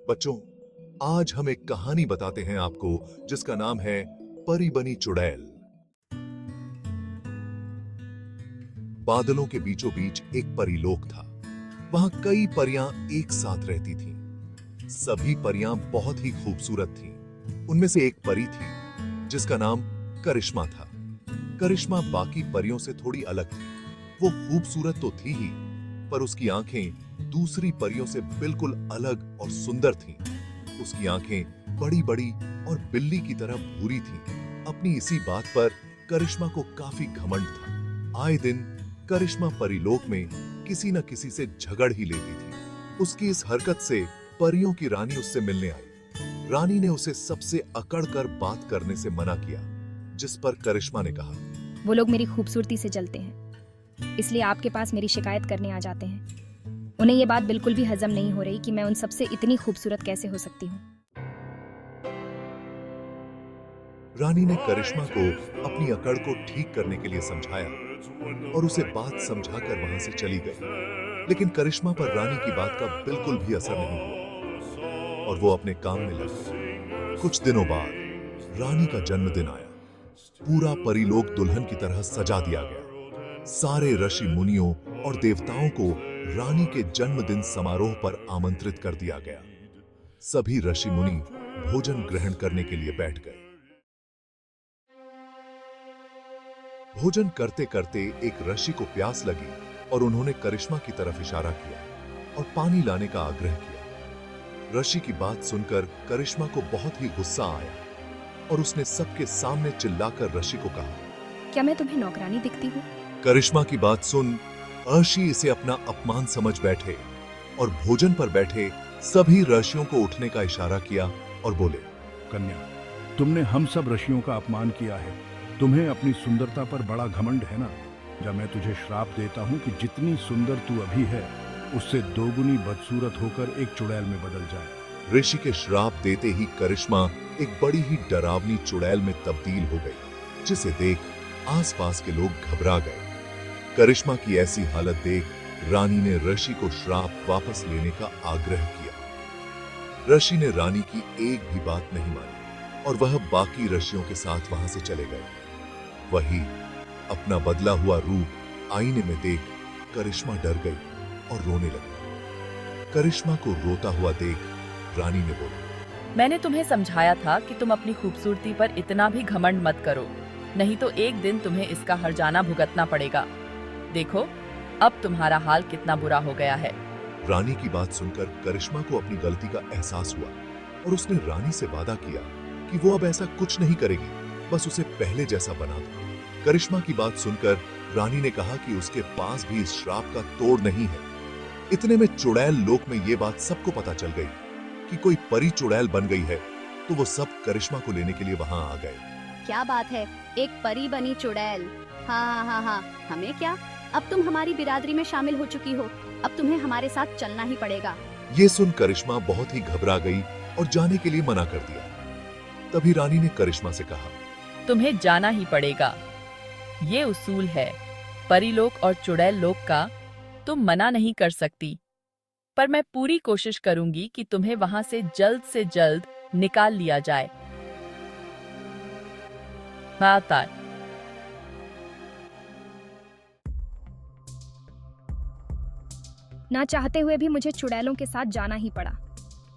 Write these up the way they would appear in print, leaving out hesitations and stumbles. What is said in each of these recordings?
बच्चों, आज हम एक कहानी बताते हैं आपको जिसका नाम है परी बनी चुड़ैल। बादलों के बीचों बीच एक परीलोक था। वहां कई परियां एक साथ रहती थीं। सभी परियां बहुत ही खूबसूरत थीं। उनमें से एक परी थी जिसका नाम करिश्मा था। करिश्मा बाकी परियों से थोड़ी अलग थी। वो खूबसूरत तो थी ही, पर उसकी आंखें दूसरी परियों से बिल्कुल अलग और सुंदर थीं। उसकी आंखें बड़ी-बड़ी और बिल्ली की तरह भूरी थीं। अपनी इसी बात पर करिश्मा को काफी घमंड था। आए दिन करिश्मा परीलोक में किसी न किसी से झगड़ ही लेती थी। उसकी इस हरकत से परियों की रानी उससे मिलने आई। रानी ने उसे सबसे अकड़ कर बात करने से मना किया, जिस पर करिश्मा ने कहा, वो लोग मेरी खूबसूरती से जलते हैं, इसलिए आपके पास मेरी शिकायत करने आ जाते हैं। उन्हें ये बात बिल्कुल भी हजम नहीं हो रही कि मैं उन सबसे इतनी खूबसूरत कैसे हो सकती हूँ। रानी ने करिश्मा को अपनी अकड़ को ठीक करने के लिए समझाया और उसे बात समझाकर वहां से चली गई। लेकिन करिश्मा पर रानी की बात का बिल्कुल भी असर नहीं हुआ और वो अपने काम में लग गई। कुछ दिनों बाद रानी का जन्मदिन आया। पूरा परीलोक दुल्हन की तरह सजा दिया गया। सारे ऋषि मुनियों और देवताओं को रानी के जन्मदिन समारोह पर आमंत्रित कर दिया गया। सभी ऋषि मुनि भोजन ग्रहण करने के लिए बैठ गए। भोजन करते करते एक ऋषि को प्यास लगी और उन्होंने करिश्मा की तरफ इशारा किया और पानी लाने का आग्रह किया। ऋषि की बात सुनकर करिश्मा को बहुत ही गुस्सा आया और उसने सबके सामने चिल्लाकर ऋषि को कहा, क्या मैं तुम्हें नौकरानी दिखती हूँ? करिश्मा की बात सुन ऋषि इसे अपना अपमान समझ बैठे और भोजन पर बैठे सभी ऋषियों को उठने का इशारा किया और बोले, कन्या, तुमने हम सब ऋषियों का अपमान किया है। तुम्हें अपनी सुंदरता पर बड़ा घमंड है ना? जब मैं तुझे श्राप देता हूँ कि जितनी सुंदर तू अभी है उससे दोगुनी बदसूरत होकर एक चुड़ैल में बदल जाए। ऋषि के श्राप देते ही करिश्मा एक बड़ी ही डरावनी चुड़ैल में तब्दील हो गई, जिसे देख आसपास के लोग घबरा गए। करिश्मा की ऐसी हालत देख रानी ने ऋषि को श्राप वापस लेने का आग्रह किया। ऋषि ने रानी की एक भी बात नहीं मानी और वह बाकी ऋषियों के साथ वहां से चले गए। वही अपना बदला हुआ रूप आईने में देख करिश्मा डर गई और रोने लगी। करिश्मा को रोता हुआ देख रानी ने बोला, मैंने तुम्हें समझाया था कि तुम अपनी खूबसूरती पर इतना भी घमंड मत करो, नहीं तो एक दिन तुम्हें इसका हर्जाना भुगतना पड़ेगा। देखो, अब तुम्हारा हाल कितना बुरा हो गया है। रानी की बात सुनकर करिश्मा को अपनी गलती का एहसास हुआ और उसने रानी से वादा किया कि वो अब ऐसा कुछ नहीं करेगी, बस उसे पहले जैसा बना दो। करिश्मा की बात सुनकर रानी ने कहा कि उसके पास भी इस श्राप का तोड़ नहीं है। इतने में चुड़ैल लोक में ये बात सबको पता चल गई कि कोई परी चुड़ैल बन गई है, तो वो सब करिश्मा को लेने के लिए वहां आ गए। क्या बात है, एक परी बनी चुड़ैल। हाँ, हमें क्या, अब तुम हमारी बिरादरी में शामिल हो चुकी हो, अब तुम्हें हमारे साथ चलना ही पड़ेगा। ये सुन करिश्मा बहुत ही घबरा गई और जाने के लिए मना कर दिया। तभी रानी ने करिश्मा से कहा, तुम्हें जाना ही पड़ेगा। ये उसूल है परीलोक और चुड़ैल लोक का, तुम मना नहीं कर सकती। पर मैं पूरी कोशिश करूंगी कि तुम्हें वहां से जल्द निकाल लिया जाए। माता, ना चाहते हुए भी मुझे चुड़ैलों के साथ जाना ही पड़ा।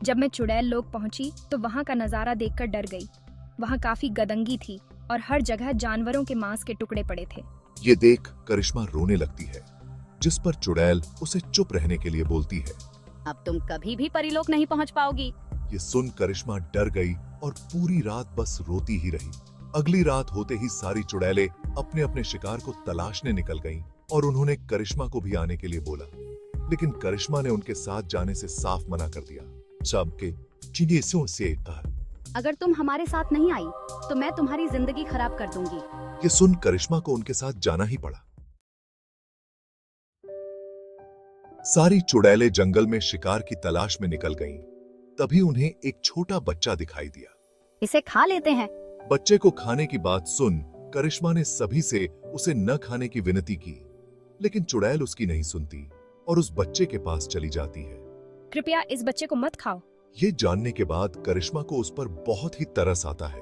जब मैं चुड़ैल लोक पहुंची तो वहां का नजारा देखकर डर गई। वहां काफी गदंगी थी और हर जगह जानवरों के मांस के टुकड़े पड़े थे। ये देख करिश्मा रोने लगती है, जिस पर चुड़ैल उसे चुप रहने के लिए बोलती है। अब तुम कभी भी परीलोक नहीं पहुंच पाओगी। ये सुन करिश्मा डर गई और पूरी रात बस रोती ही रही। अगली रात होते ही सारी चुड़ैलें अपने अपने शिकार को तलाशने निकल गईं और उन्होंने करिश्मा को भी आने के लिए बोला, लेकिन करिश्मा ने उनके साथ जाने से साफ मना कर दिया। सबके चिड़ियों से कहा, अगर तुम हमारे साथ नहीं आई तो मैं तुम्हारी जिंदगी खराब कर दूंगी। ये सुन करिश्मा को उनके साथ जाना ही पड़ा। सारी चुड़ैलें जंगल में शिकार की तलाश में निकल गईं। तभी उन्हें एक छोटा बच्चा दिखाई दिया। इसे खा लेते हैं। बच्चे को खाने की बात सुन करिश्मा ने सभी से उसे न खाने की विनती की, लेकिन चुड़ैल उसकी नहीं सुनती और उस बच्चे के पास चली जाती है। कृपया इस बच्चे को मत खाओ। ये जानने के बाद करिश्मा को उस पर बहुत ही तरस आता है।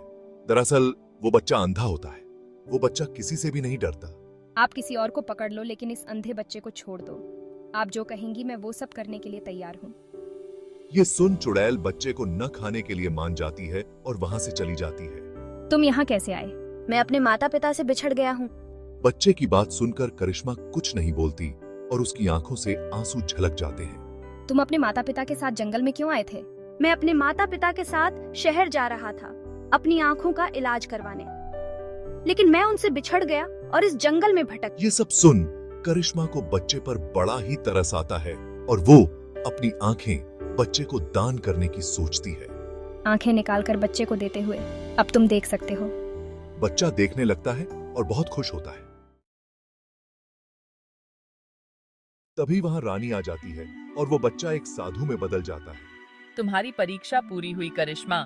दरअसल वो बच्चा अंधा होता है। वो बच्चा किसी से भी नहीं डरता। आप किसी और को पकड़ लो, लेकिन इस अंधे बच्चे को छोड़ दो। आप जो कहेंगी मैं वो सब करने के लिए तैयार हूँ। ये सुन चुड़ैल बच्चे को न खाने के लिए मान जाती है और वहां से चली जाती है। तुम यहाँ कैसे आए? मैं अपने माता पिता से बिछड़ गया हूँ। बच्चे की बात सुनकर करिश्मा कुछ नहीं बोलती और उसकी आंखों से आंसू झलक जाते हैं। तुम अपने माता पिता के साथ जंगल में क्यों आए थे? मैं अपने माता पिता के साथ शहर जा रहा था अपनी आंखों का इलाज करवाने, लेकिन मैं उनसे बिछड़ गया और इस जंगल में भटक। ये सब सुन करिश्मा को बच्चे पर बड़ा ही तरस आता है और वो अपनी आंखें बच्चे को दान करने की सोचती है। आंखें निकालकर बच्चे को देते हुए, अब तुम देख सकते हो। बच्चा देखने लगता है और बहुत खुश होता है। तभी वहां रानी आ जाती है और वो बच्चा एक साधु में बदल जाता है। तुम्हारी परीक्षा पूरी हुई करिश्मा।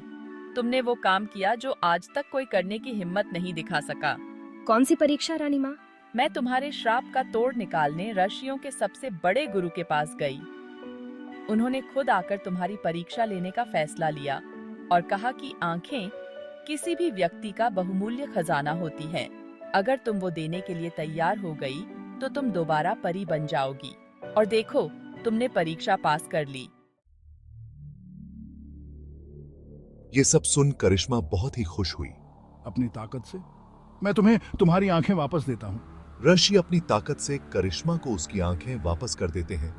तुमने वो काम किया जो आज तक कोई करने की हिम्मत नहीं दिखा सका। कौन सी परीक्षा रानी माँ? मैं तुम्हारे श्राप का तोड़ निकालने ऋषियों के सबसे बड़े गुरु के पास गई। उन्होंने खुद आकर तुम्हारी परीक्षा लेने का फैसला लिया और कहा कि आंखें किसी भी व्यक्ति का बहुमूल्य खजाना होती हैं। अगर तुम वो देने के लिए तैयार हो गई तो तुम दोबारा परी बन जाओगी। और देखो, तुमने परीक्षा पास कर ली। ये सब सुन करिश्मा बहुत ही खुश हुई। अपनी ताकत से मैं तुम्हें तुम्हारी आंखें वापस देता हूँ। ऋषि अपनी ताकत से करिश्मा को उसकी आंखें वापस कर देते हैं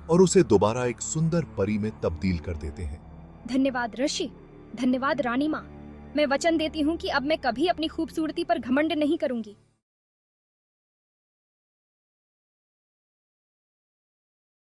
और उसे दोबारा एक सुंदर परी में तब्दील कर देते हैं। धन्यवाद ऋषि, धन्यवाद रानी माँ। मैं वचन देती हूँ कि अब मैं कभी अपनी खूबसूरती पर घमंड नहीं करूंगी।